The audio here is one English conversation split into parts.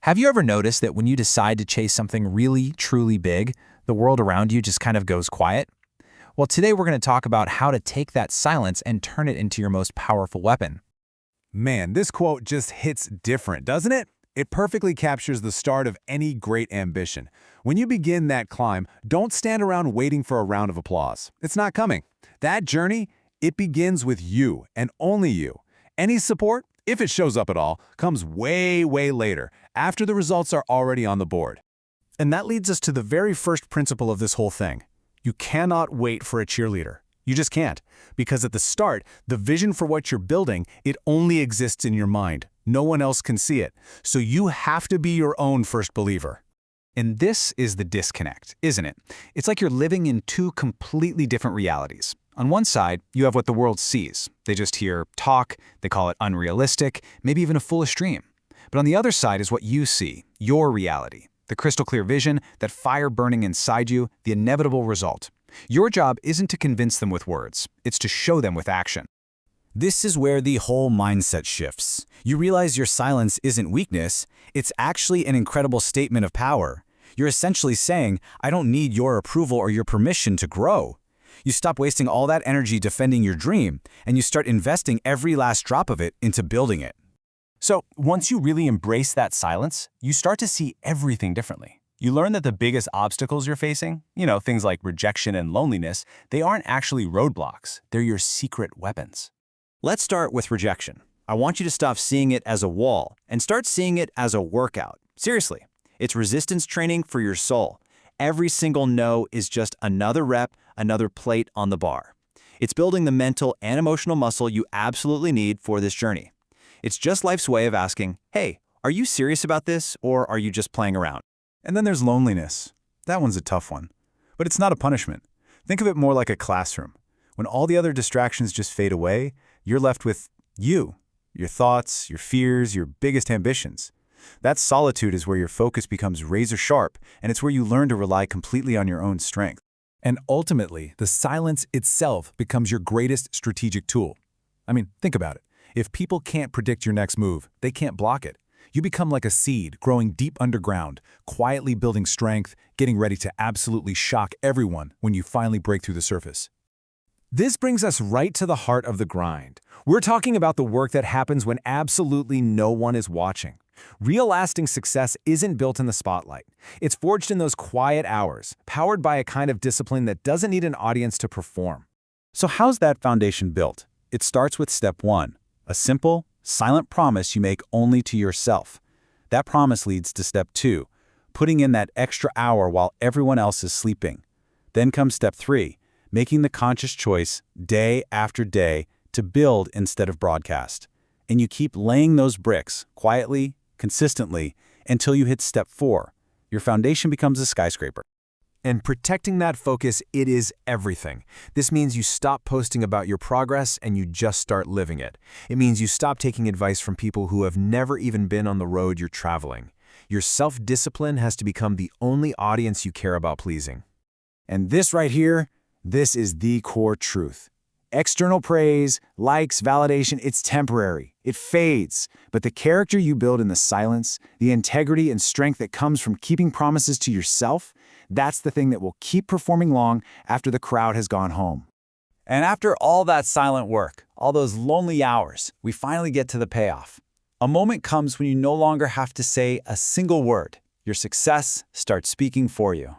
Have you ever noticed that when you decide to chase something really, truly big, the world around you just kind of goes quiet? Well, today we're going to talk about how to take that silence and turn it into your most powerful weapon. Man, this quote just hits different, doesn't it? It perfectly captures the start of any great ambition. When you begin that climb, don't stand around waiting for a round of applause. It's not coming. That journey, it begins with you and only you. Any support, if it shows up at all, comes way, way later, after the results are already on the board. And that leads us to the very first principle of this whole thing. You cannot wait for a cheerleader. You just can't. Because at the start, the vision for what you're building, it only exists in your mind. No one else can see it. So you have to be your own first believer. And this is the disconnect, isn't it? It's like you're living in two completely different realities. On one side, you have what the world sees. They just hear talk, they call it unrealistic, maybe even a foolish dream. But on the other side is what you see, your reality. The crystal clear vision, that fire burning inside you, the inevitable result. Your job isn't to convince them with words, it's to show them with action. This is where the whole mindset shifts. You realize your silence isn't weakness, it's actually an incredible statement of power. You're essentially saying, I don't need your approval or your permission to grow. You stop wasting all that energy defending your dream, and you start investing every last drop of it into building it. So once you really embrace that silence, you start to see everything differently. You learn that the biggest obstacles you're facing, things like rejection and loneliness, they aren't actually roadblocks. They're your secret weapons. Let's start with rejection. I want you to stop seeing it as a wall and start seeing it as a workout. Seriously, it's resistance training for your soul. Every single no is just another rep, another plate on the bar. It's building the mental and emotional muscle you absolutely need for this journey. It's just life's way of asking, hey, are you serious about this or are you just playing around? And then there's loneliness. That one's a tough one. But it's not a punishment. Think of it more like a classroom. When all the other distractions just fade away, you're left with you, your thoughts, your fears, your biggest ambitions. That solitude is where your focus becomes razor sharp, and it's where you learn to rely completely on your own strength. And ultimately, the silence itself becomes your greatest strategic tool. I mean, think about it. If people can't predict your next move, they can't block it. You become like a seed growing deep underground, quietly building strength, getting ready to absolutely shock everyone when you finally break through the surface. This brings us right to the heart of the grind. We're talking about the work that happens when absolutely no one is watching. Real lasting success isn't built in the spotlight. It's forged in those quiet hours, powered by a kind of discipline that doesn't need an audience to perform. So how's that foundation built? It starts with step one, a simple, silent promise you make only to yourself. That promise leads to step two, putting in that extra hour while everyone else is sleeping. Then comes step three, making the conscious choice day after day to build instead of broadcast. And you keep laying those bricks quietly, consistently, until you hit step four. Your foundation becomes a skyscraper. And protecting that focus, it is everything. This means you stop posting about your progress and you just start living it. It means you stop taking advice from people who have never even been on the road you're traveling. Your self-discipline has to become the only audience you care about pleasing. And this right here, this is the core truth. External praise, likes, validation, it's temporary. It fades. But the character you build in the silence, the integrity and strength that comes from keeping promises to yourself, that's the thing that will keep performing long after the crowd has gone home. And after all that silent work, all those lonely hours, we finally get to the payoff. A moment comes when you no longer have to say a single word. Your success starts speaking for you.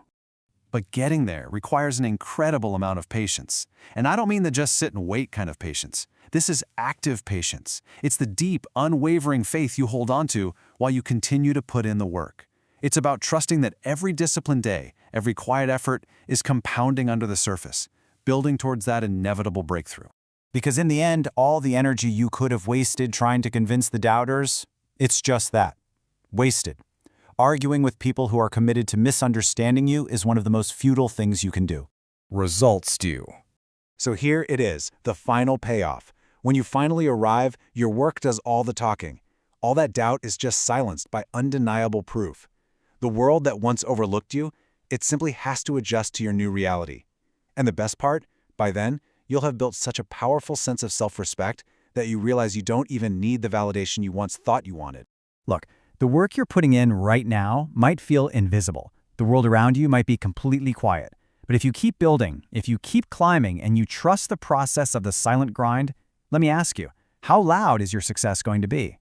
But getting there requires an incredible amount of patience. And I don't mean the just sit and wait kind of patience. This is active patience. It's the deep, unwavering faith you hold on to while you continue to put in the work. It's about trusting that every disciplined day, every quiet effort is compounding under the surface, building towards that inevitable breakthrough. Because in the end, all the energy you could have wasted trying to convince the doubters, it's just that, wasted. Arguing with people who are committed to misunderstanding you is one of the most futile things you can do. Results do. So here it is, the final payoff. When you finally arrive, your work does all the talking. All that doubt is just silenced by undeniable proof. The world that once overlooked you, it simply has to adjust to your new reality. And the best part, by then, you'll have built such a powerful sense of self-respect that you realize you don't even need the validation you once thought you wanted. Look, The work you're putting in right now might feel invisible. The world around you might be completely quiet. But if you keep building, if you keep climbing, and you trust the process of the silent grind, let me ask you, how loud is your success going to be?